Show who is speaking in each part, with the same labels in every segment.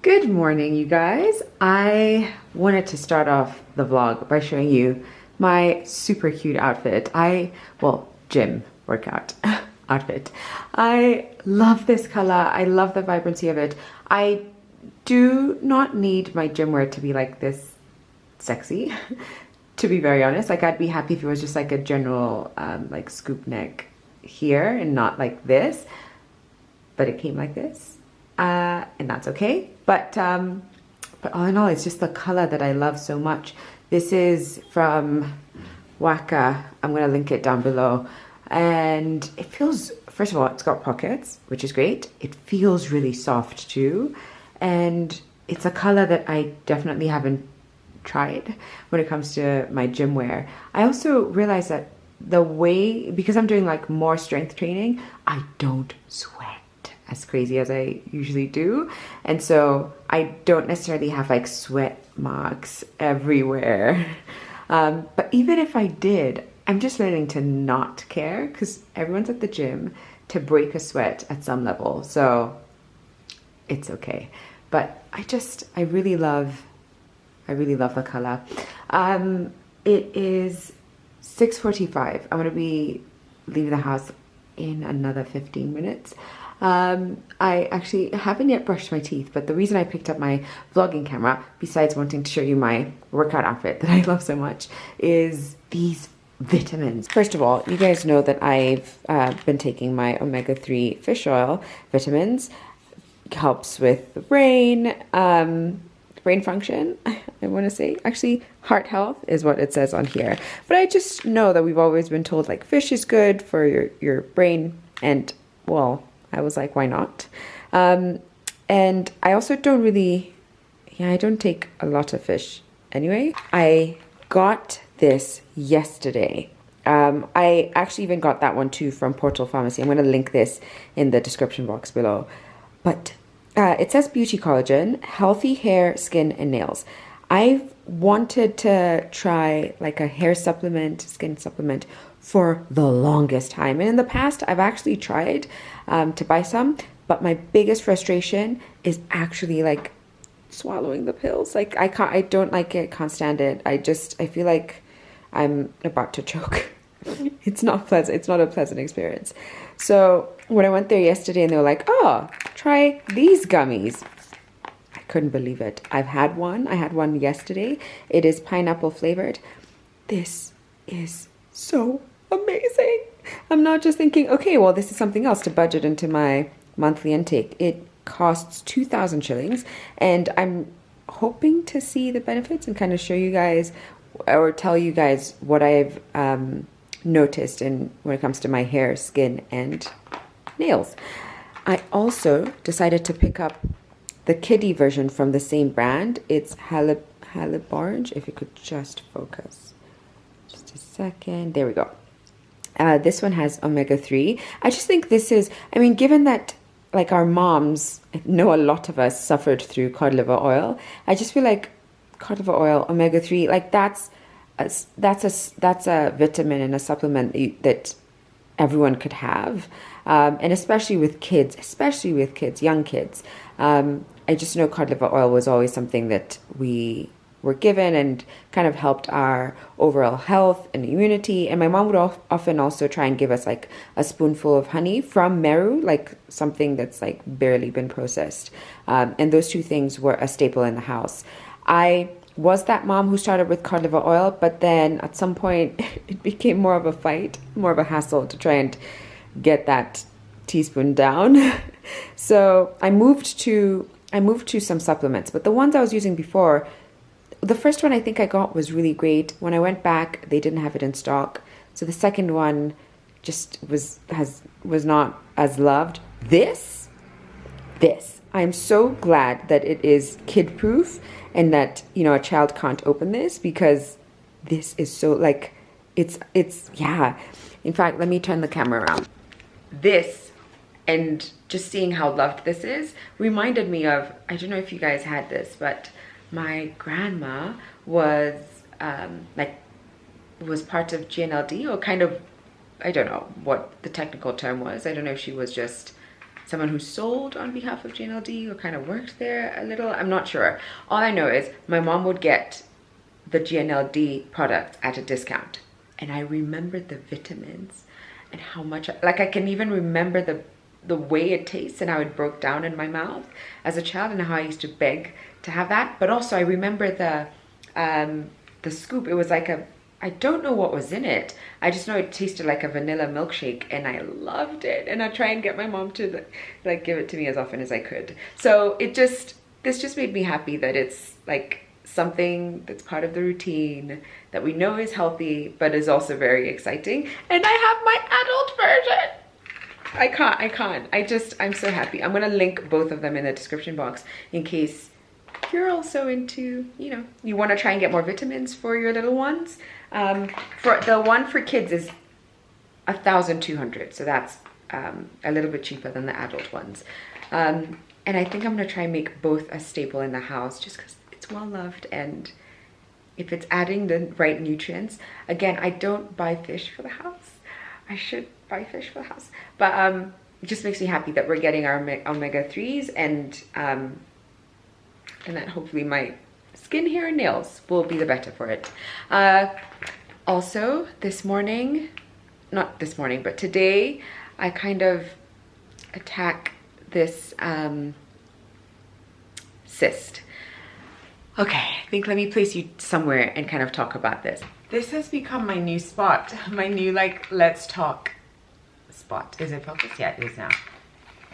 Speaker 1: Good morning, you guys. I wanted to start off the vlog by showing you my super cute outfit. Gym workout outfit. I love this color. I love the vibrancy of it. I do not need my gym wear to be like this sexy, to be very honest. Like, I'd be happy if it was just like a general like scoop neck here and not like this, but it came like this. And that's okay. But all in all, it's just the color that I love so much. This is from Waka. I'm going to link it down below. And it feels, first of all, it's got pockets, which is great. It feels really soft too. And it's a color that I definitely haven't tried when it comes to my gym wear. I also realized that because I'm doing like more strength training, I don't sweat as crazy as I usually do, and so I don't necessarily have like sweat marks everywhere, but even if I did, I'm just learning to not care because everyone's at the gym to break a sweat at some level, so it's okay. But I really love the color. It is 6:45. I'm gonna be leaving the house in another 15 minutes. I actually haven't yet brushed my teeth, but the reason I picked up my vlogging camera, besides wanting to show you my workout outfit that I love so much, is these vitamins. First of all, you guys know that I've been taking my omega-3 fish oil vitamins. Helps with the brain function, I want to say. Actually, heart health is what it says on here. But I just know that we've always been told like fish is good for your brain, and well, I was like, why not? And I also don't really, I don't take a lot of fish anyway. I got this yesterday. I actually even got that one too from Portal Pharmacy. I'm going to link this in the description box below. But it says beauty collagen, healthy hair, skin, and nails. I've wanted to try like a hair supplement, skin supplement for the longest time. And in the past, I've actually tried to buy some, but my biggest frustration is actually like swallowing the pills. Like I don't like it, can't stand it. I feel like I'm about to choke. It's not pleasant. It's not a pleasant experience. So when I went there yesterday and they were like, oh, try these gummies. I couldn't believe it. I've had one. I had one yesterday. It is pineapple flavored. This is so amazing. I'm not just thinking, okay, well, this is something else to budget into my monthly intake. It costs 2,000 shillings, and I'm hoping to see the benefits and kind of show you guys or tell you guys what I've noticed when it comes to my hair, skin, and nails. I also decided to pick up the kiddie version from the same brand. It's Haliborange. If you could just focus. Just a second. There we go. This one has omega-3. I just think this is, I mean, given that like our moms, I know a lot of us suffered through cod liver oil. I just feel like cod liver oil, omega-3, like that's a vitamin and a supplement that everyone could have. And especially with kids, young kids. I just know cod liver oil was always something that we were given and kind of helped our overall health and immunity. And my mom would often also try and give us like a spoonful of honey from Meru, like something that's like barely been processed. And those two things were a staple in the house. I was that mom who started with cod liver oil, but then at some point it became more of a fight, more of a hassle to try and get that teaspoon down. So I moved to some supplements, but the ones I was using before, the first one I think I got was really great. When I went back, they didn't have it in stock. So the second one just was not as loved. This, I'm so glad that it is kid proof and that, you know, a child can't open this, because this is so like, it's yeah. In fact, let me turn the camera around. This, and just seeing how loved this is, reminded me of, I don't know if you guys had this, but my grandma was was part of GNLD, or kind of, I don't know what the technical term was. I don't know if she was just someone who sold on behalf of GNLD or kind of worked there a little. I'm not sure. All I know is my mom would get the GNLD product at a discount. And I remembered the vitamins and how much, like I can even remember the way it tastes and how it broke down in my mouth as a child and how I used to beg to have that. But also I remember the scoop. It was like I don't know what was in it. I just know it tasted like a vanilla milkshake and I loved it. And I try and get my mom to like give it to me as often as I could. So this just made me happy that it's like something that's part of the routine that we know is healthy, but is also very exciting. And I have my adult version. I can't. I'm so happy. I'm gonna link both of them in the description box in case you're also into, you know, you want to try and get more vitamins for your little ones. For the one for kids is 1,200, so that's a little bit cheaper than the adult ones. And I think I'm gonna try and make both a staple in the house just because it's well loved, and if it's adding the right nutrients. Again, I don't buy fish for the house. I should buy fish for the house, but it just makes me happy that we're getting our omega-3s, and that hopefully my skin, hair, and nails will be the better for it. Also, this morning, not this morning, but today, I kind of attack this cyst. Okay, I think let me place you somewhere and kind of talk about this. This has become my new spot, my new like let's talk spot. Is it focused? Yeah, it is now.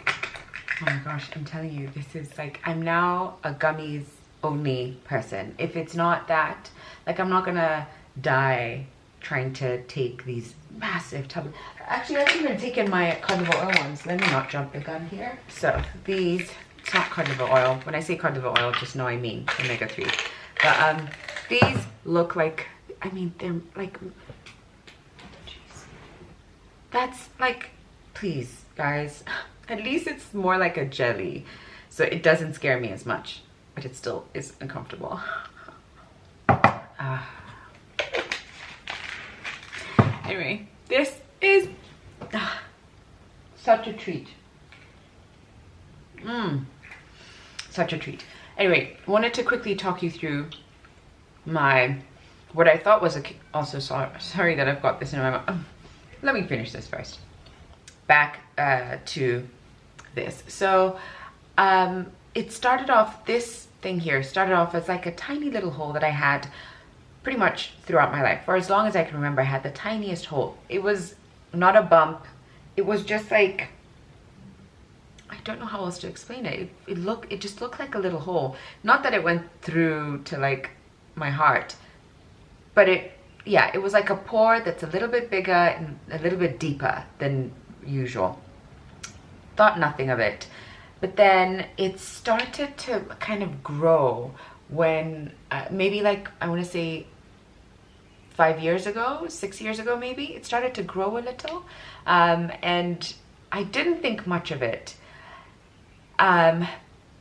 Speaker 1: Oh my gosh, I'm telling you, this is like, I'm now a gummies only person. If it's not that, like I'm not gonna die trying to take these massive tubs. Actually, I've even taken my cod liver oil ones. Let me not jump the gun here. So these, it's not cod liver oil. When I say cod liver oil, just know I mean omega-3. But these look like, I mean, they're like, jeez. That's like, please guys, at least it's more like a jelly. So it doesn't scare me as much, but it still is uncomfortable. Anyway, this is such a treat. Such a treat. Anyway, wanted to quickly talk you through what I thought was also sorry that I've got this in my mouth. Let me finish this first. Back to this. So it started off, this thing here started off as like a tiny little hole that I had pretty much throughout my life. For as long as I can remember, I had the tiniest hole. It was not a bump. It was just like, I don't know how else to explain it. It just looked like a little hole. Not that it went through to like my heart, but it was like a pore that's a little bit bigger and a little bit deeper than usual. Thought nothing of it. But then it started to kind of grow when maybe like, I want to say 5 years ago, 6 years ago maybe, it started to grow a little. And I didn't think much of it. And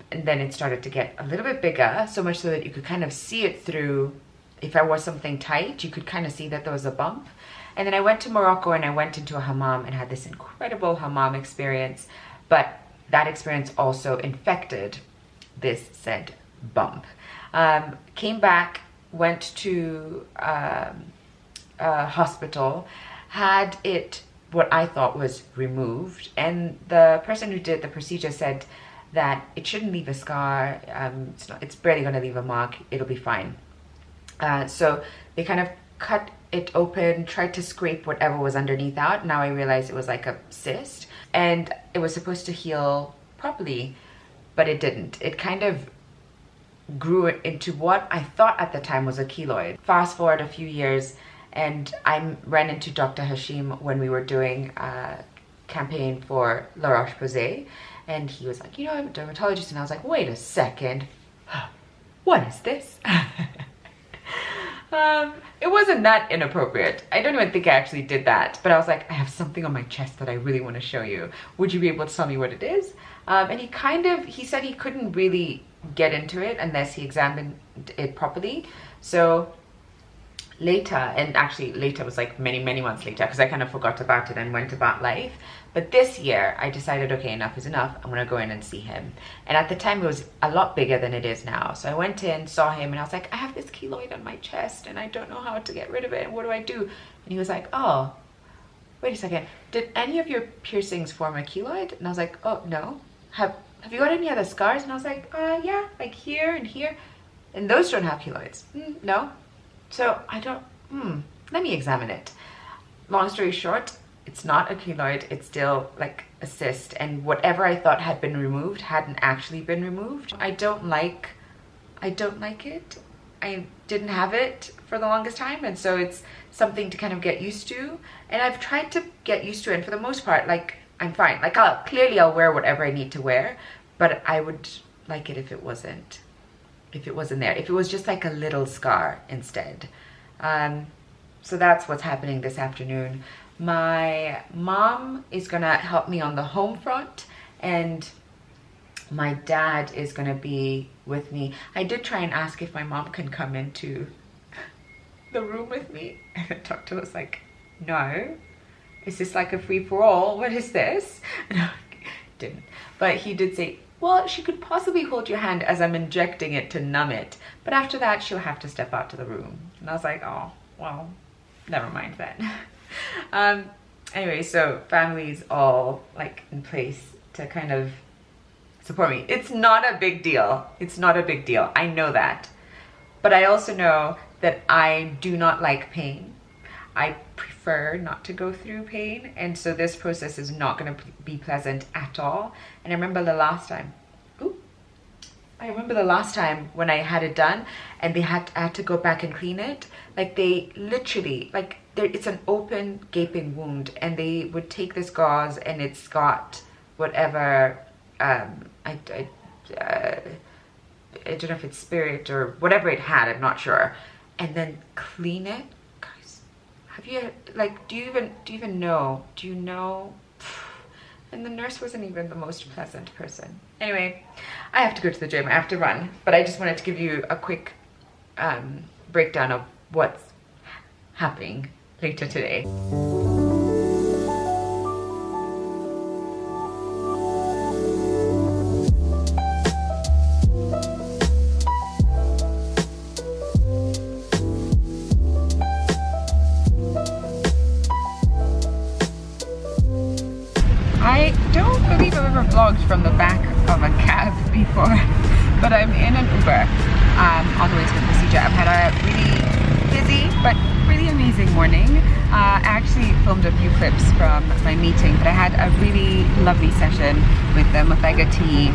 Speaker 1: then it started to get a little bit bigger, so much so that you could kind of see it through. If I wore something tight, you could kind of see that there was a bump. And then I went to Morocco and I went into a hammam and had this incredible hammam experience. But that experience also infected this said bump. Came back, went to a hospital, had it, what I thought was removed. And the person who did the procedure said that it shouldn't leave a scar. It's barely going to leave a mark. It'll be fine. So they kind of cut it open, tried to scrape whatever was underneath out. Now I realized it was like a cyst and it was supposed to heal properly, but it didn't. It kind of grew into what I thought at the time was a keloid. Fast forward a few years and I ran into Dr. Hashim when we were doing a campaign for La Roche-Posay, and he was like, you know, I'm a dermatologist. And I was like, wait a second, what is this? It wasn't that inappropriate. I don't even think I actually did that, but I was like, I have something on my chest that I really want to show you. Would you be able to tell me what it is? And he said he couldn't really get into it unless he examined it properly. So later, and actually later was like many months later, because I kind of forgot about it and went about life. But this year I decided, okay, enough is enough. I'm gonna go in and see him. And at the time it was a lot bigger than it is now. So I went in, saw him, and I was like, I have this keloid on my chest and I don't know how to get rid of it. What do I do? And he was like, oh, wait a second. Did any of your piercings form a keloid? And I was like, oh, no. Have you got any other scars? And I was like, yeah, like here and here. And those don't have keloids. No. So I don't, let me examine it. Long story short, it's not a keloid, it's still like a cyst, and whatever I thought had been removed hadn't actually been removed. I don't like it. I didn't have it for the longest time, and so it's something to kind of get used to. And I've tried to get used to it, and for the most part, like, I'm fine. Like, I'll wear whatever I need to wear, but I would like it if it wasn't there. If it was just like a little scar instead. So that's what's happening this afternoon. My mom is gonna help me on the home front, and my dad is gonna be with me. I did try and ask if my mom can come into the room with me, and the doctor was like, no. Is this like a free-for-all? What is this? And I didn't. But he did say, well, she could possibly hold your hand as I'm injecting it to numb it, but after that she'll have to step out to the room. And I was like, oh, well, never mind then. Anyway, so family's all like in place to kind of support me. It's not a big deal. It's not a big deal. I know that. But I also know that I do not like pain. I prefer not to go through pain. And so this process is not going to be pleasant at all. And I remember the last time, when I had it done and I had to go back and clean it. Like, they literally, like, it's an open gaping wound, and they would take this gauze, and it's got whatever, I don't know if it's spirit or whatever it had, I'm not sure, and then clean it. Guys, have you, like, do you even know? Do you know? And the nurse wasn't even the most pleasant person. Anyway, I have to go to the gym. I have to run. But I just wanted to give you a quick breakdown of what's happening later today. I don't believe I've ever vlogged from the back of a cab before, but I'm in an Uber on the way to the procedure. I've had a really busy but really amazing morning. I actually filmed a few clips from my meeting, but I had a really lovely session with the Mothiga Tea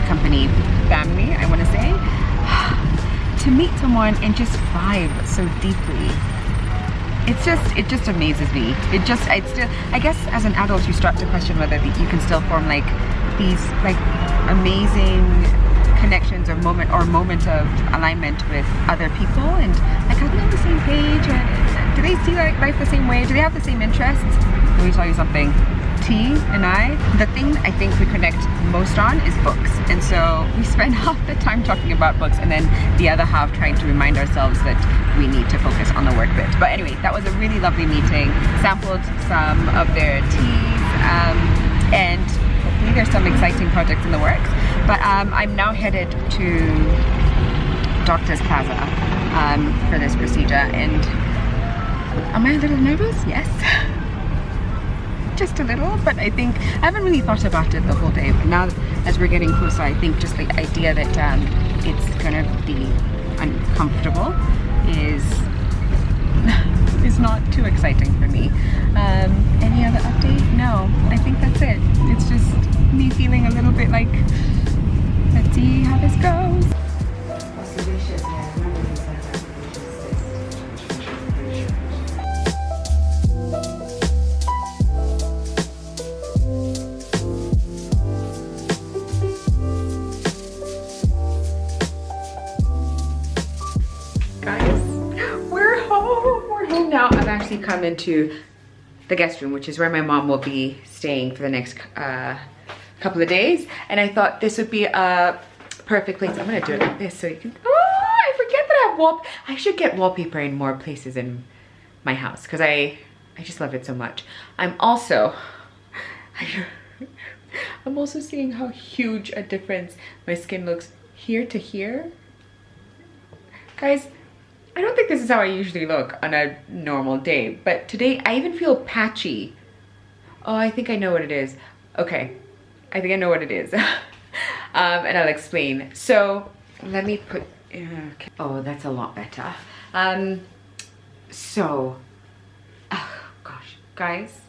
Speaker 1: Company family, I want to say. To meet someone and just vibe so deeply, it just amazes me. I guess as an adult you start to question whether you can still form like these like amazing connections or moment of alignment with other people, and like, are they on the same page? Do they see life the same way? Do they have the same interests? Let me tell you something. T and I, the thing I think we connect most on is books, and so we spend half the time talking about books and then the other half trying to remind ourselves that we need to focus on the work bit. But anyway, that was a really lovely meeting. Sampled some of their teas, and hopefully there's some exciting projects in the works. But I'm now headed to Doctor's Plaza for this procedure, and am I a little nervous? Yes. Just a little, but I think I haven't really thought about it the whole day. But now as we're getting closer, I think just the idea that it's gonna be uncomfortable is not too exciting for me. Any other update? No, I think that's it. It's just me feeling a little bit like, let's see how this goes. Now I've actually come into the guest room, which is where my mom will be staying for the next couple of days, and I thought this would be a perfect place. I'm gonna do it like this so you can, oh, I forget that I have I should get wallpaper in more places in my house because I just love it so much. I'm also seeing how huge a difference my skin looks here to here. Guys, I don't think this is how I usually look on a normal day, but today I even feel patchy. Oh, I think I know what it is. Okay, I think I know what it is. And I'll explain. So let me put, okay. Oh, that's a lot better. Oh gosh, guys,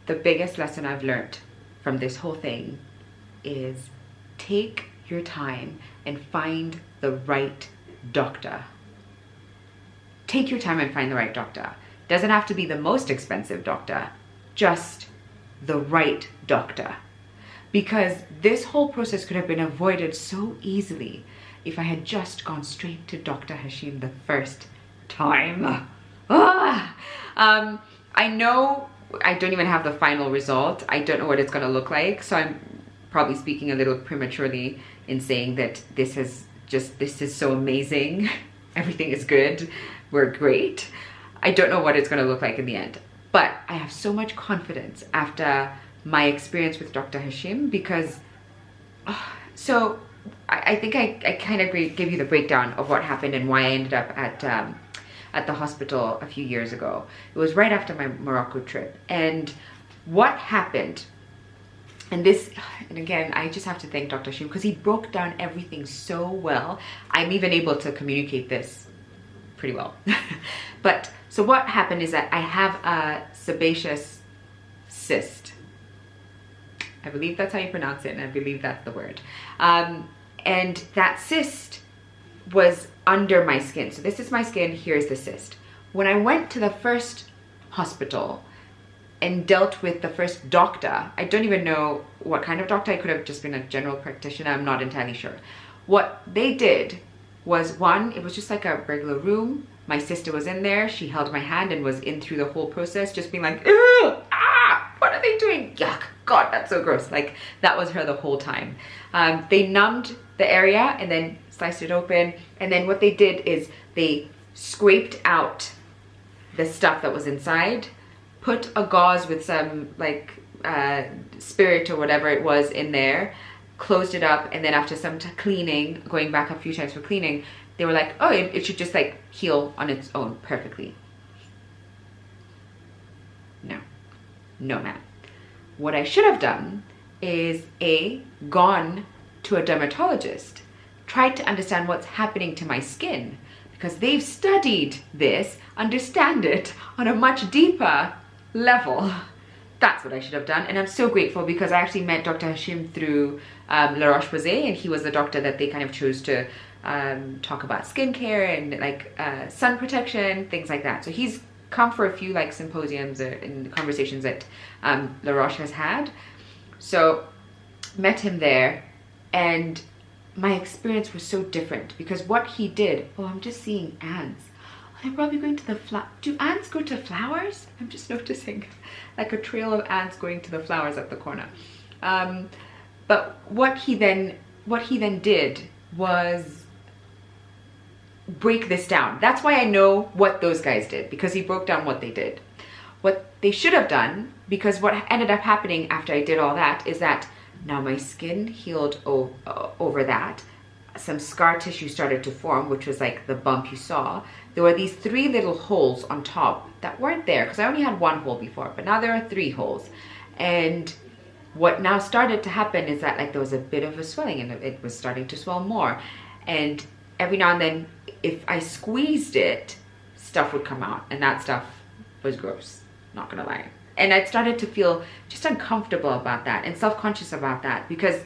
Speaker 1: the biggest lesson I've learned from this whole thing is take your time and find the right doctor. Take your time and find the right doctor. Doesn't have to be the most expensive doctor, just the right doctor. Because this whole process could have been avoided so easily if I had just gone straight to Dr. Hashim the first time. I know I don't even have the final result. I don't know what it's gonna look like. So I'm probably speaking a little prematurely in saying that this is so amazing. Everything is good. We're great. I don't know what it's gonna look like in the end. But I have so much confidence after my experience with Dr. Hashim because, so I think I kind of give you the breakdown of what happened and why I ended up at the hospital a few years ago. It was right after my Morocco trip. And what happened, and again, I just have to thank Dr. Hashim because he broke down everything so well. I'm even able to communicate this pretty well. But so what happened is that I have a sebaceous cyst. I believe that's how you pronounce it, and I believe that's the word. And that cyst was under my skin. So this is my skin, here's the cyst. When I went to the first hospital and dealt with the first doctor, I don't even know what kind of doctor. I could have just been a general practitioner, I'm not entirely sure. What they did was, one, it was just like a regular room. My sister was in there, she held my hand and was in through the whole process, just being like, ew, what are they doing? Yuck, God, that's so gross. Like, that was her the whole time. They numbed the area and then sliced it open. And then what they did is they scraped out the stuff that was inside, put a gauze with some like spirit or whatever it was in there, closed it up, and then after some cleaning, going back a few times for cleaning, they were like, oh, it should just like heal on its own perfectly. No, ma'am. What I should have done is gone to a dermatologist, tried to understand what's happening to my skin, because they've studied this, understand it on a much deeper level. That's what I should have done. And I'm so grateful because I actually met Dr. Hashim through La Roche-Posay, and he was the doctor that they kind of chose to talk about skincare and like sun protection, things like that. So he's come for a few like symposiums and conversations that La Roche has had. So met him there, and my experience was so different because what he did, oh, I'm just seeing ants. They're probably going to the do ants go to flowers? I'm just noticing like a trail of ants going to the flowers at the corner. But what he then did was break this down. That's why I know what those guys did, because he broke down what they did. What they should have done, because what ended up happening after I did all that is that now my skin healed over that. Some scar tissue started to form, which was like the bump you saw. There were these 3 little holes on top that weren't there because I only had 1 hole before, but now there are 3 holes. And what now started to happen is that like there was a bit of a swelling, and it was starting to swell more. And every now and then, if I squeezed it, stuff would come out, and that stuff was gross, not gonna lie. And I started to feel just uncomfortable about that and self-conscious about that, because,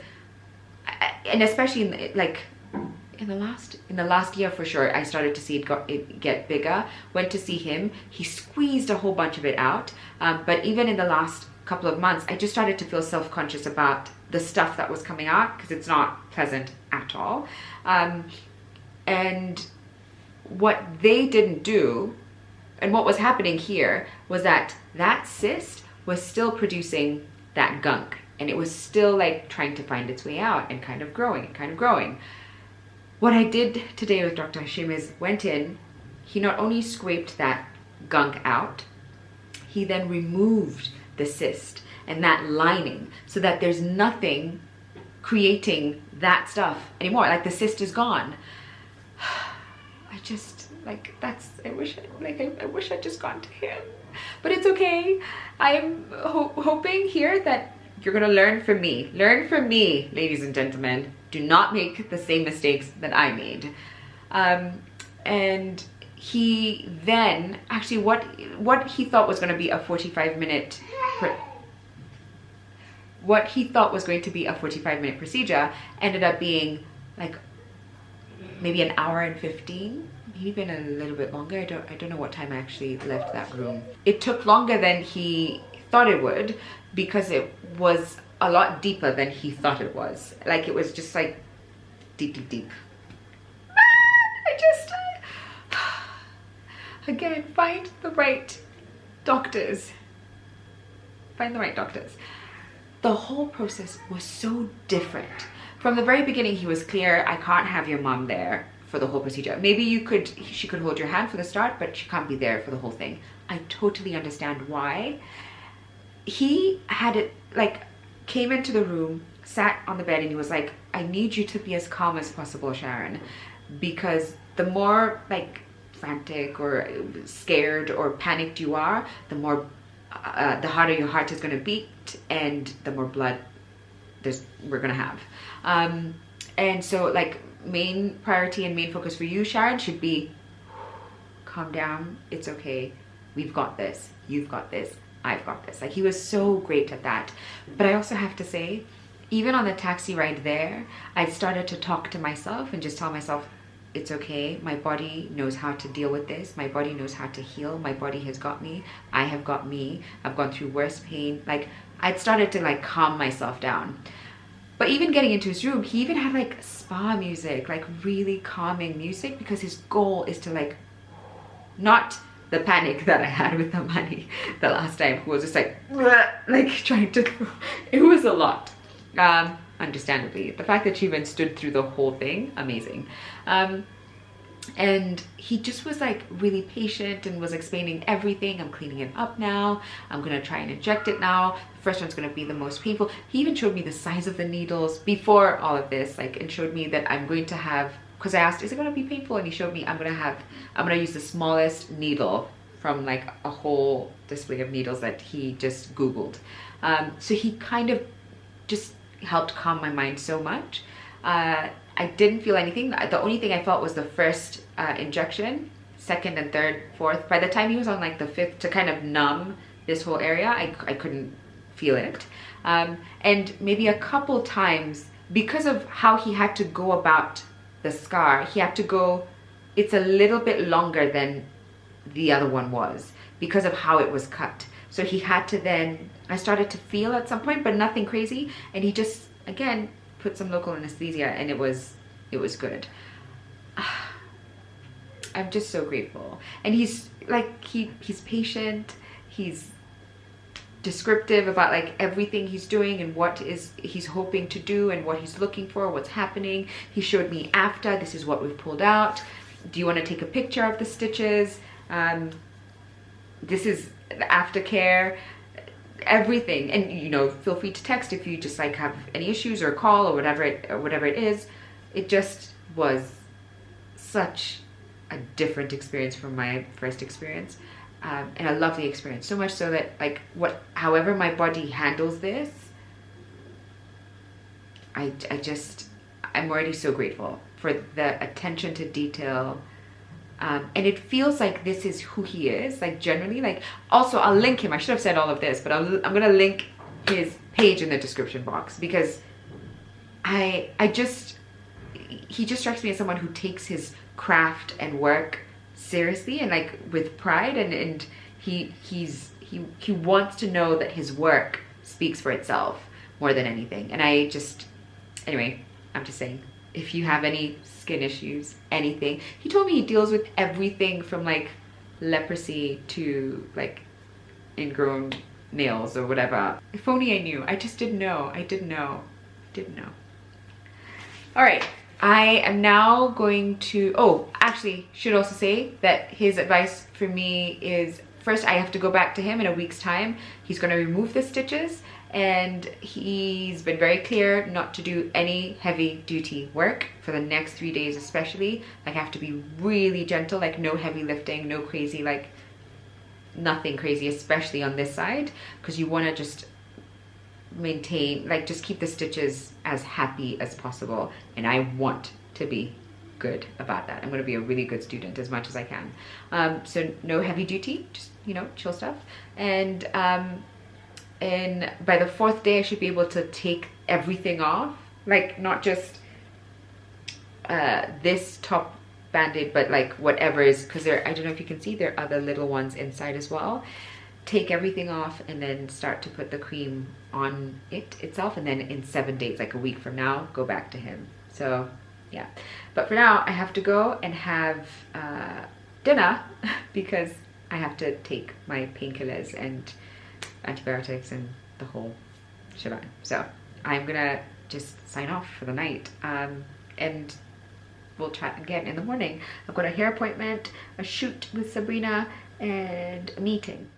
Speaker 1: and especially in the last year for sure, I started to see it get bigger. Went to see him, he squeezed a whole bunch of it out. But even in the last couple of months, I just started to feel self-conscious about the stuff that was coming out, because it's not pleasant at all. And what they didn't do, and what was happening here, was that cyst was still producing that gunk, and it was still like trying to find its way out and kind of growing and kind of growing. What I did today with Dr. Hashim is went in, he not only scraped that gunk out, he then removed the cyst and that lining so that there's nothing creating that stuff anymore. Like the cyst is gone. I just like I wish I'd just gone to him, but it's okay. I'm hoping here that you're gonna learn from me. Learn from me, ladies and gentlemen. Do not make the same mistakes that I made. And he then actually what he thought was going to be a 45-minute what he thought was going to be a 45-minute procedure ended up being like maybe an hour and 15, maybe even a little bit longer. I don't know what time I actually left that room. It took longer than he thought it would because it was a lot deeper than he thought it was. Like it was just like deep. Again, find the right doctors. Find the right doctors. The whole process was so different. From the very beginning, he was clear, I can't have your mom there for the whole procedure. Maybe she could hold your hand for the start, but she can't be there for the whole thing. I totally understand why. He had it, like, came into the room, sat on the bed, and he was like, I need you to be as calm as possible, Sharon, because the more, like, frantic or scared or panicked you are, the more the harder your heart is going to beat and the more blood we're going to have. And so like main priority and main focus for you, Sharon, should be calm down, it's okay, we've got this, you've got this, I've got this. Like he was so great at that. But I also have to say, even on the taxi ride there, I started to talk to myself and just tell myself, it's okay, my body knows how to deal with this, my body knows how to heal, my body has got me, I have got me, I've gone through worse pain. Like I'd started to like calm myself down. But even getting into his room, he even had like spa music, like really calming music, because his goal is to like, not the panic that I had with the money the last time, who was just like trying to, it was a lot. Understandably, the fact that she even stood through the whole thing, amazing. And he just was like really patient and was explaining everything. I'm cleaning it up now, I'm gonna try and inject it now, the first one's gonna be the most painful. He even showed me the size of the needles before all of this, like, and showed me that I'm going to have, because I asked, is it gonna be painful? And he showed me I'm gonna use the smallest needle from like a whole display of needles that he just Googled. So he kind of just helped calm my mind so much. I didn't feel anything. The only thing I felt was the first injection, second and third, fourth. By the time he was on like the fifth, to kind of numb this whole area, I couldn't feel it. And maybe a couple times, because of how he had to go about the scar, he had to go, it's a little bit longer than the other one was because of how it was cut. So he had to then, I started to feel at some point, but nothing crazy. And he just, again, put some local anesthesia and it was good. I'm just so grateful. And he's like, he's patient. He's descriptive about like everything he's doing and what he's hoping to do and what he's looking for, what's happening. He showed me after, this is what we've pulled out. Do you want to take a picture of the stitches? This is the aftercare, everything. And you know, feel free to text if you just like have any issues, or call, or whatever it is. It just was such a different experience from my first experience, and a lovely experience, so much so that like however my body handles this, I'm already so grateful for the attention to detail. And it feels like this is who he is, like generally. Like, also I'll link him, I should have said all of this, but I'm gonna link his page in the description box, because he just strikes me as someone who takes his craft and work seriously and like with pride, and he wants to know that his work speaks for itself more than anything. And anyway, I'm just saying, if you have any skin issues, anything, he told me he deals with everything from like leprosy to like ingrown nails or whatever. If only I knew. I just didn't know. I didn't know. All right, I am now going to, oh, actually, should also say that his advice for me is, first I have to go back to him in a week's time. He's going to remove the stitches, and he's been very clear not to do any heavy duty work for the next 3 days especially. Like, I have to be really gentle, like no heavy lifting, no crazy, like nothing crazy, especially on this side, because you want to just maintain, like, just keep the stitches as happy as possible, and I want to be good about that. I'm going to be a really good student as much as I can. So no heavy duty, just, you know, chill stuff. And by the 4th day I should be able to take everything off, like not just this top band-aid, but like whatever is, because there, I don't know if you can see, there are other little ones inside as well. Take everything off and then start to put the cream on it itself, and then in 7 days, like a week from now, go back to him. So yeah, but for now I have to go and have dinner because I have to take my painkillers and antibiotics and the whole shebang. So I'm gonna just sign off for the night, and we'll chat again in the morning. I've got a hair appointment, a shoot with Sabrina, and a meeting.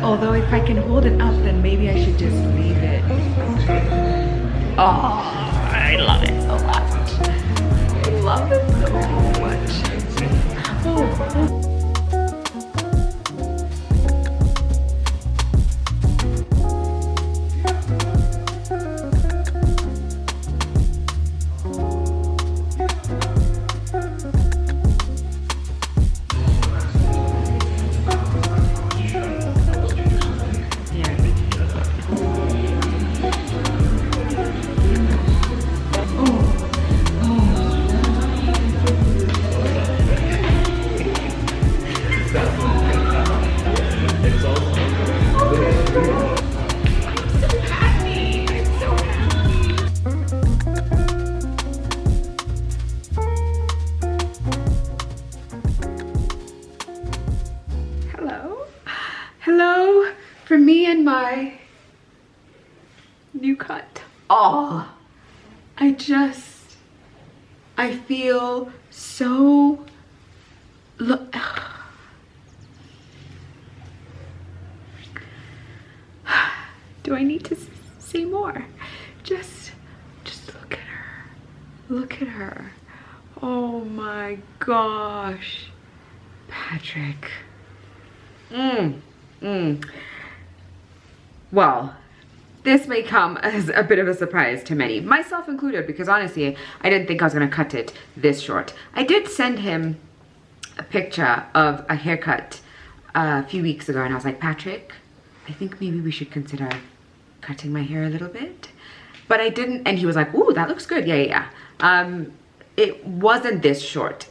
Speaker 1: Although if I can hold it up, then maybe I should just leave it. Oh, I love it so much. I love it so much. Oh. Hello for me and my new cut. Oh, I feel so, look, do I need to say more? Just look at her. Look at her. Oh my gosh. Patrick. Well, this may come as a bit of a surprise to many, myself included, because honestly, I didn't think I was gonna cut it this short. I did send him a picture of a haircut a few weeks ago, and I was like, Patrick, I think maybe we should consider cutting my hair a little bit. But I didn't, and he was like, ooh, that looks good, yeah. It wasn't this short,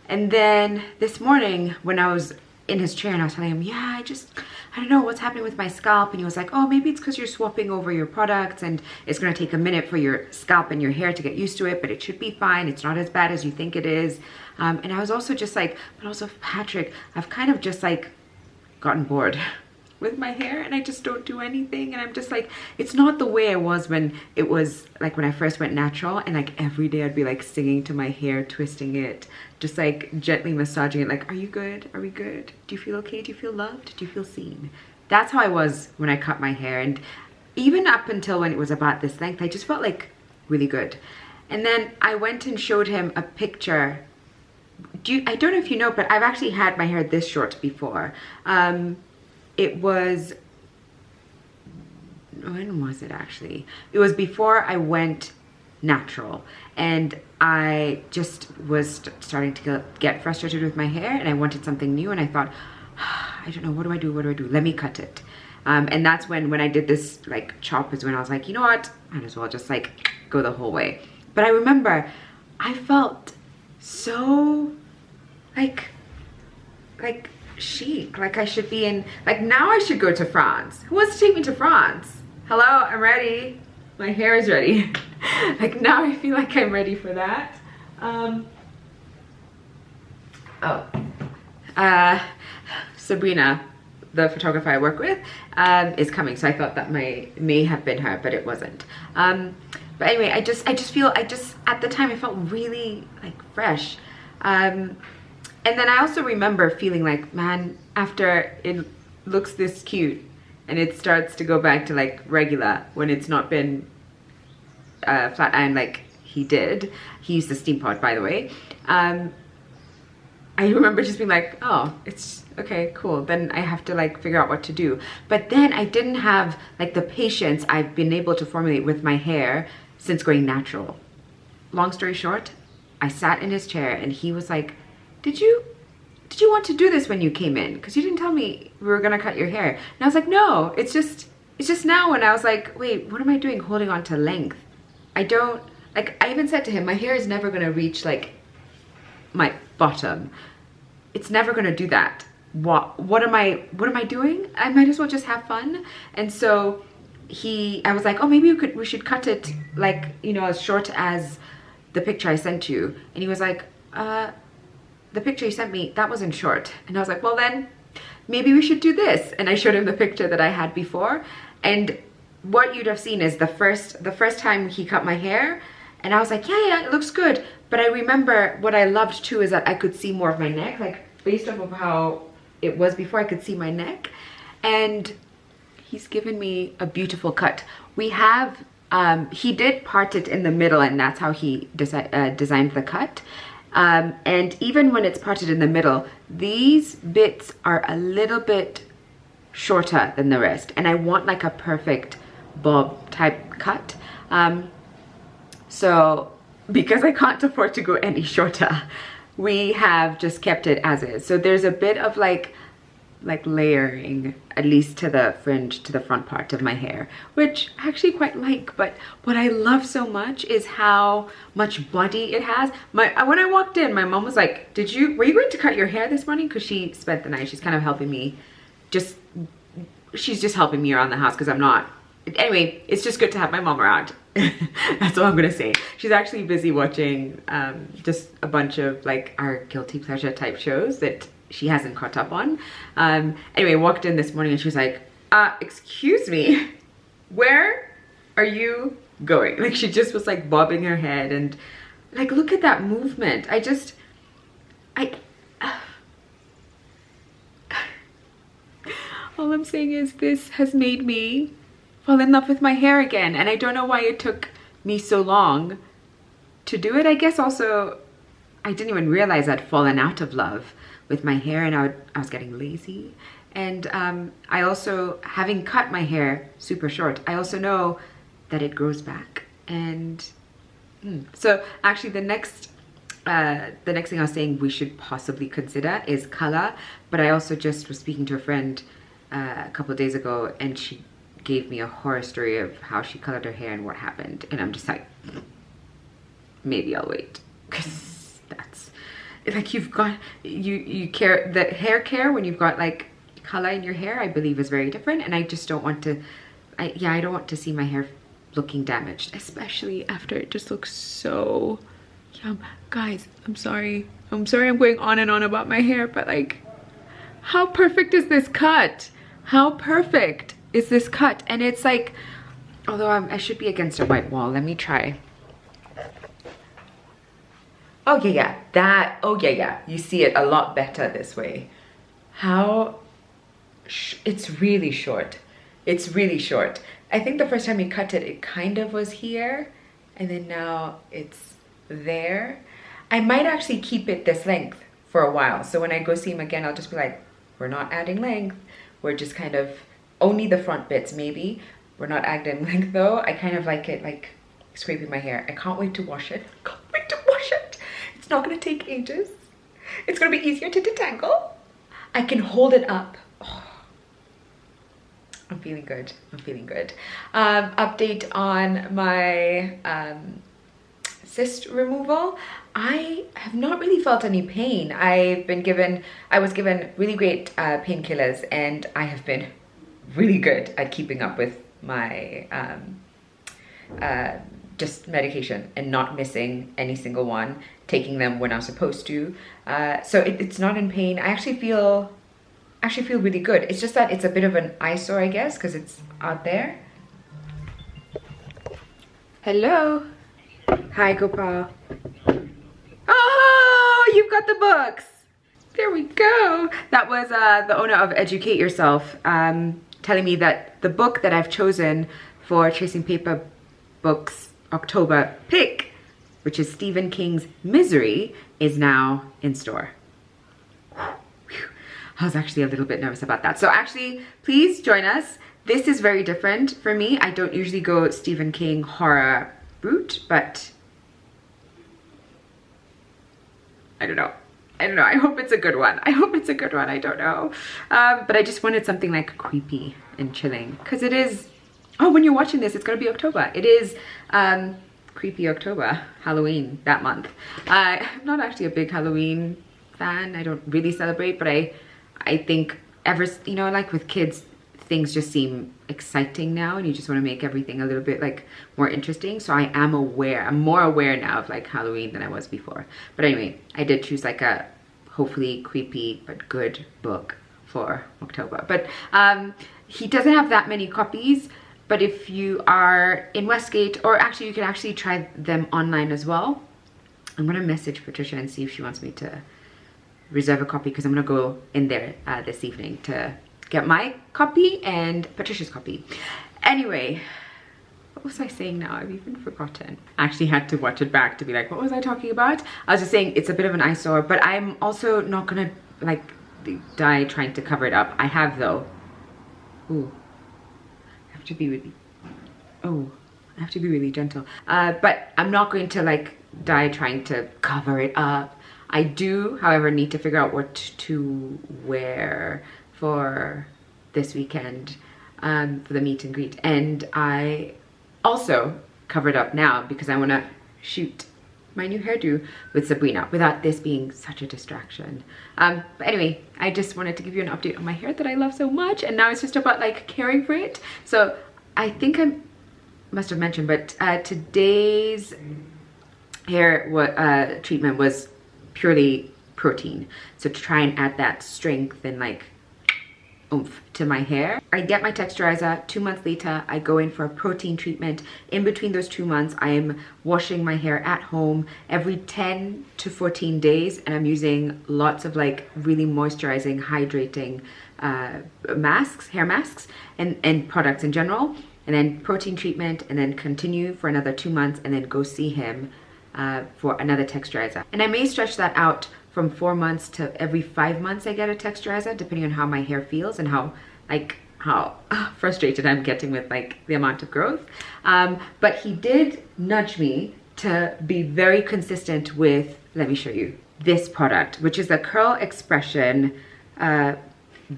Speaker 1: And then this morning, when I was in his chair and I was telling him, yeah, I don't know what's happening with my scalp. And he was like, oh, maybe it's because you're swapping over your products and it's gonna take a minute for your scalp and your hair to get used to it, but it should be fine. It's not as bad as you think it is. And I was also just like, but also Patrick, I've kind of just like gotten bored with my hair, and I just don't do anything. And I'm just like, it's not the way I was when it was like when I first went natural, and like every day I'd be like singing to my hair, twisting it, just like gently massaging it, like, are you good? Are we good? Do you feel okay? Do you feel loved? Do you feel seen? That's how I was when I cut my hair. And even up until when it was about this length, I just felt like really good. And then I went and showed him a picture. I don't know if you know, but I've actually had my hair this short before. It was, when was it actually? It was before I went natural, and I just was starting to get frustrated with my hair, and I wanted something new, and I thought, I don't know, what do I do? What do I do? Let me cut it. And that's when I did this like chop is when I was like, you know what? Might as well just like go the whole way. But I remember I felt so like chic, like I should be in, like now I should go to France. Who wants to take me to France? Hello, I'm ready. My hair is ready. Like now I feel like I'm ready for that. Sabrina, the photographer I work with, is coming, so I thought that may have been her, but it wasn't. But anyway, I just feel at the time I felt really like fresh. And then I also remember feeling like, man, after it looks this cute and it starts to go back to like regular when it's not been flat iron like he did. He used the steam pot, by the way. I remember just being like, oh, it's okay, cool. Then I have to like figure out what to do. But then I didn't have like the patience I've been able to formulate with my hair since going natural. Long story short, I sat in his chair and he was like, did you want to do this when you came in? Because you didn't tell me we were gonna cut your hair. And I was like, no, it's just now. And I was like, wait, what am I doing holding on to length? I don't, like, I even said to him, my hair is never gonna reach like my bottom. It's never gonna do that. What am I doing? I might as well just have fun. And so I was like, oh, maybe we should cut it like, you know, as short as the picture I sent you. And he was like, the picture you sent me, that wasn't short. And I was like, well then, maybe we should do this. And I showed him the picture that I had before. And what you'd have seen is the first time he cut my hair, and I was like, yeah, it looks good. But I remember what I loved too is that I could see more of my neck, like based off of how it was before, I could see my neck. And he's given me a beautiful cut. We have, he did part it in the middle, and that's how he designed the cut. And even when it's parted in the middle, these bits are a little bit shorter than the rest, and I want like a perfect bob type cut. So because I can't afford to go any shorter, we have just kept it as is. So there's a bit of like layering, at least to the fringe, to the front part of my hair, which I actually quite like. But what I love so much is how much body it has. When I walked in, my mom was like, were you going to cut your hair this morning? Because she spent the night. She's kind of helping me, she's just helping me around the house because I'm not. Anyway, it's just good to have my mom around. That's all I'm gonna say. She's actually busy watching just a bunch of like our guilty pleasure type shows that she hasn't caught up on. Anyway, walked in this morning and she was like, excuse me, where are you going? Like she just was like bobbing her head, and like, look at that movement. All I'm saying is this has made me fall in love with my hair again, and I don't know why it took me so long to do it. I guess also I didn't even realize I'd fallen out of love with my hair, and I was getting lazy. And I also, having cut my hair super short, I also know that it grows back. And so actually the next thing I was saying we should possibly consider is color. But I also just was speaking to a friend a couple of days ago, and she gave me a horror story of how she colored her hair and what happened. And I'm just like, maybe I'll wait, because that's like, you've got, you care, the hair care when you've got like color in your hair, I believe is very different. And I just don't want to, I don't want to see my hair looking damaged, especially after it just looks so yum. Guys, I'm sorry I'm going on and on about my hair, but like, how perfect is this cut? How perfect is this cut? And it's like, although I should be against a white wall. Let me try. Oh yeah, that, oh yeah. You see it a lot better this way. How, it's really short. It's really short. I think the first time you cut it, it kind of was here. And then now it's there. I might actually keep it this length for a while. So when I go see him again, I'll just be like, we're not adding length. We're just kind of, only the front bits maybe. We're not adding length though. I kind of like it, like scraping my hair. I can't wait to wash it. Can't wait to wash it. It's not gonna take ages. It's gonna be easier to detangle. I can hold it up. Oh, I'm feeling good. I'm feeling good. Update on my cyst removal. I have not really felt any pain. I was given really great painkillers, and I have been really good at keeping up with my just medication and not missing any single one, taking them when I'm supposed to. So it's not in pain. I actually feel really good. It's just that it's a bit of an eyesore, I guess, because it's out there. Hello. Hi, Gopal. Oh, you've got the books. There we go. That was the owner of Educate Yourself telling me that the book that I've chosen for Tracing Paper Books October pick, which is Stephen King's Misery, is now in store. I was actually a little bit nervous about that. So actually, please join us. This is very different for me. I don't usually go Stephen King horror route, but I don't know. I hope it's a good one. I don't know. But I just wanted something like creepy and chilling, because it is, oh, when you're watching this, it's gonna be October. It is creepy October, Halloween that month. I'm not actually a big Halloween fan. I don't really celebrate, but I think you know, like with kids, things just seem exciting now, and you just want to make everything a little bit like more interesting. So I'm more aware now of like Halloween than I was before. But anyway, I did choose like a hopefully creepy but good book for October. But he doesn't have that many copies, but if you are in Westgate, or actually you can actually try them online as well. I'm gonna message Patricia and see if she wants me to reserve a copy, because I'm gonna go in there this evening to get my copy and Patricia's copy. Anyway, what was I saying now? I've even forgotten. I actually had to watch it back to be like, what was I talking about? I was just saying it's a bit of an eyesore, but I'm also not gonna like die trying to cover it up. I have though. Ooh, I have to be really gentle. But I'm not going to like die trying to cover it up. I do, however, need to figure out what to wear for this weekend for the meet and greet. And I also covered up now because I want to shoot my new hairdo with Sabrina without this being such a distraction. But anyway, I just wanted to give you an update on my hair that I love so much, and now it's just about like caring for it. So I think I must have mentioned, but today's hair treatment was purely protein, so to try and add that strength and like oomph to my hair. I get my texturizer. 2 months later, I go in for a protein treatment. In between those 2 months, I am washing my hair at home every 10 to 14 days, and I'm using lots of like really moisturizing, hydrating hair masks and products in general, and then protein treatment, and then continue for another 2 months, and then go see him for another texturizer. And I may stretch that out from 4 months to every 5 months I get a texturizer, depending on how my hair feels and how frustrated I'm getting with like the amount of growth. But he did nudge me to be very consistent with, let me show you, this product, which is the Curl Expression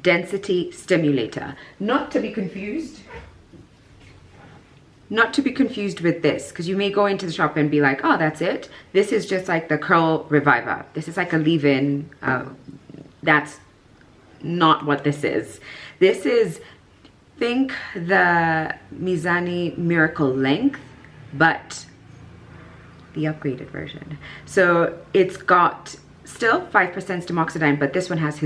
Speaker 1: Density Stimulator. Not to be confused with this, because you may go into the shop and be like, oh, that's it. This is just like the Curl Reviver. This is like a leave-in. That's not what this is. This is, think the Mizani Miracle Length, but the upgraded version. So it's got still 5% Stimoxidine, but this one has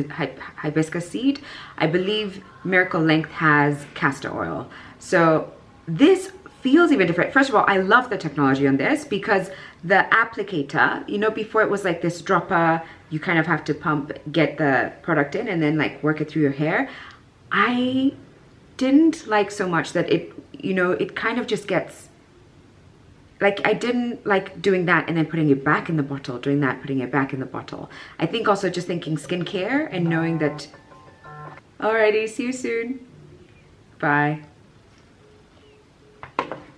Speaker 1: hibiscus seed. I believe Miracle Length has castor oil. So this feels even different. First of all, I love the technology on this because the applicator, you know, before it was like this dropper, you kind of have to pump, get the product in and then like work it through your hair. I didn't like so much that it, you know, it kind of just gets, like I didn't like doing that and then putting it back in the bottle, doing that, putting it back in the bottle. I think also just thinking skincare and knowing that, alrighty, see you soon. Bye.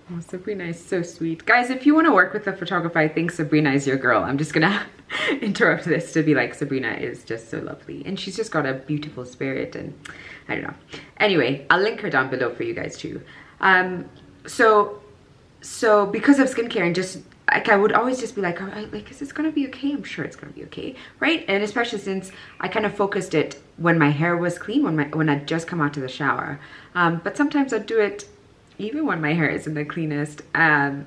Speaker 1: Oh, Sabrina is so sweet. Guys, if you want to work with a photographer, I think Sabrina is your girl. I'm just gonna interrupt this to be like, Sabrina is just so lovely. And she's just got a beautiful spirit and I don't know. Anyway, I'll link her down below for you guys too. So because of skincare and just, like I would always just be like, all right, like, is this gonna be okay? I'm sure it's gonna be okay, right? And especially since I kind of focused it when my hair was clean, when I'd just come out of the shower. But sometimes I'd do it even when my hair isn't the cleanest. My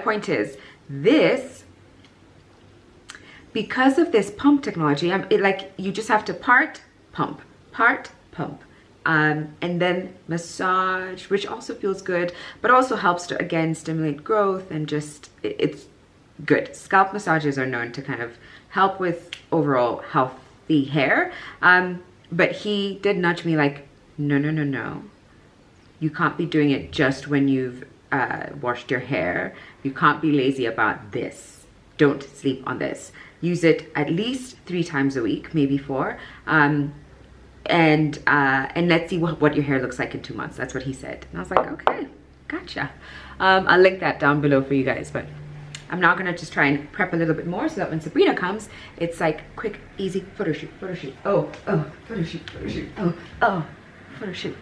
Speaker 1: point is, this, because of this pump technology, like you just have to part, pump, and then massage, which also feels good, but also helps to, again, stimulate growth and just, it's good. Scalp massages are known to kind of help with overall healthy hair. But he did nudge me like, no. You can't be doing it just when you've washed your hair. You can't be lazy about this. Don't sleep on this. Use it at least 3 times a week, maybe 4. And let's see what your hair looks like in 2 months. That's what he said. And I was like, okay, gotcha. I'll link that down below for you guys. But I'm now gonna just try and prep a little bit more so that when Sabrina comes, it's like quick, easy photo shoot. Oh, photo shoot. Oh, photo shoot.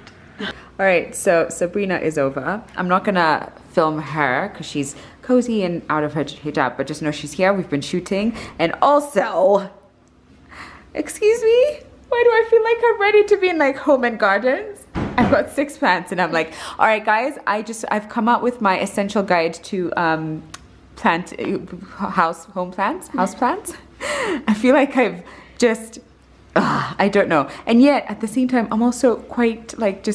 Speaker 1: All right, so Sabrina is over. I'm not gonna film her because she's cozy and out of her hijab, but just know she's here. We've been shooting. And also, excuse me, why do I feel like I'm ready to be in like home and gardens? I've got 6 plants and I'm like, all right guys, I've come out with my essential guide to house plants. I feel like I've just, I don't know. And yet at the same time, I'm also quite like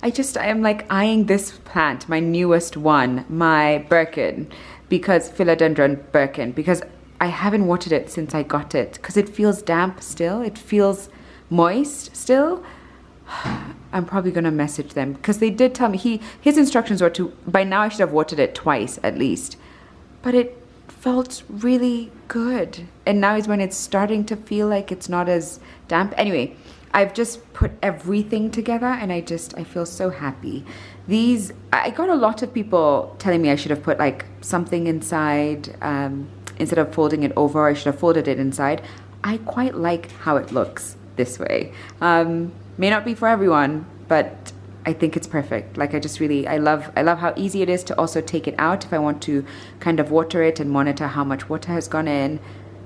Speaker 1: I am like eyeing this plant, my newest one, my Birkin, because Philodendron Birkin, because I haven't watered it since I got it because it feels damp still. It feels moist still. I'm probably gonna message them because they did tell me his instructions were to, by now I should have watered it twice at least, but it felt really good. And now is when it's starting to feel like it's not as damp. Anyway, I've just put everything together and I feel so happy. I got a lot of people telling me I should have put like something inside, instead of folding it over, I should have folded it inside. I quite like how it looks this way. May not be for everyone, but I think it's perfect. Like I love how easy it is to also take it out if I want to kind of water it and monitor how much water has gone in.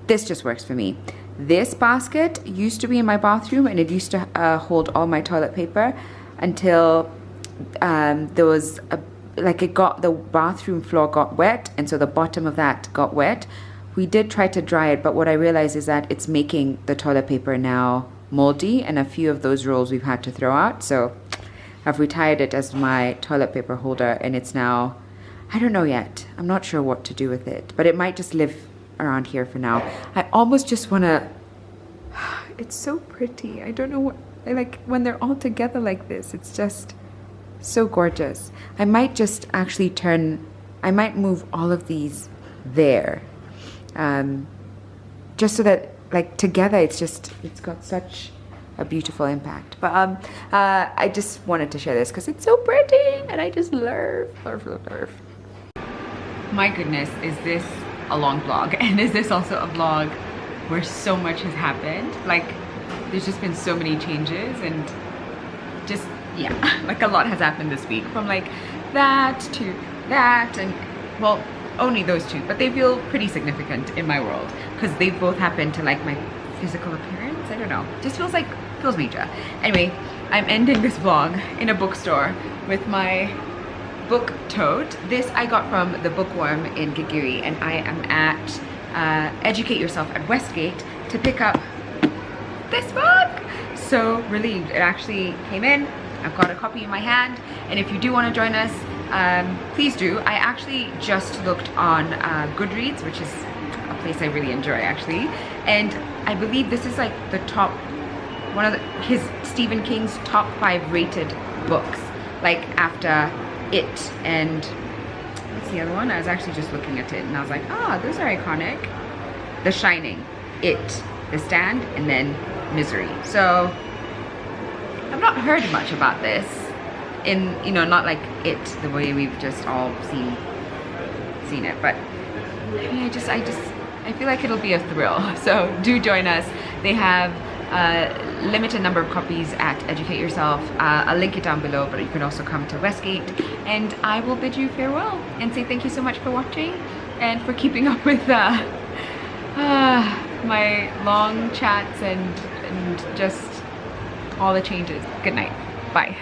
Speaker 1: This just works for me. This basket used to be in my bathroom and it used to hold all my toilet paper until there was the bathroom floor got wet, and so the bottom of that got wet. We did try to dry it, but what I realized is that it's making the toilet paper now moldy, and a few of those rolls we've had to throw out. So I've retired it as my toilet paper holder, and it's now, I don't know yet. I'm not sure what to do with it, but it might just live around here for now. I almost just want to, it's so pretty. I don't know what, like when they're all together like this, it's just so gorgeous. I might just actually I might move all of these there, just so that like together it's got such a beautiful impact. But I just wanted to share this because it's so pretty and I just love. My goodness, is this a long vlog? And is this also a vlog where so much has happened? Like there's just been so many changes and just, yeah, like a lot has happened this week, from like that to that, and well, only those two, but they feel pretty significant in my world because they both happen to like my physical appearance. I don't know, just feels major. Anyway, I'm ending this vlog in a bookstore with my book tote. This I got from the Bookworm in Gigiri, and I am at Educate Yourself at Westgate to pick up this book. So relieved, it actually came in. I've got a copy in my hand, and if you do want to join us, please do. I actually just looked on Goodreads, which is a place I really enjoy actually, and I believe this is like the top, one of his Stephen King's top 5 rated books, like after It and what's the other one? I was actually just looking at it and I was like, ah, those are iconic. The Shining, It, The Stand, and then Misery. So I've not heard much about this in, you know, not like It, the way we've just all seen it, but I mean, I feel like it'll be a thrill. So do join us. They have a limited number of copies at Educate Yourself. I'll link it down below, but you can also come to Westgate, and I will bid you farewell and say thank you so much for watching and for keeping up with my long chats and just all the changes. Good night. Bye.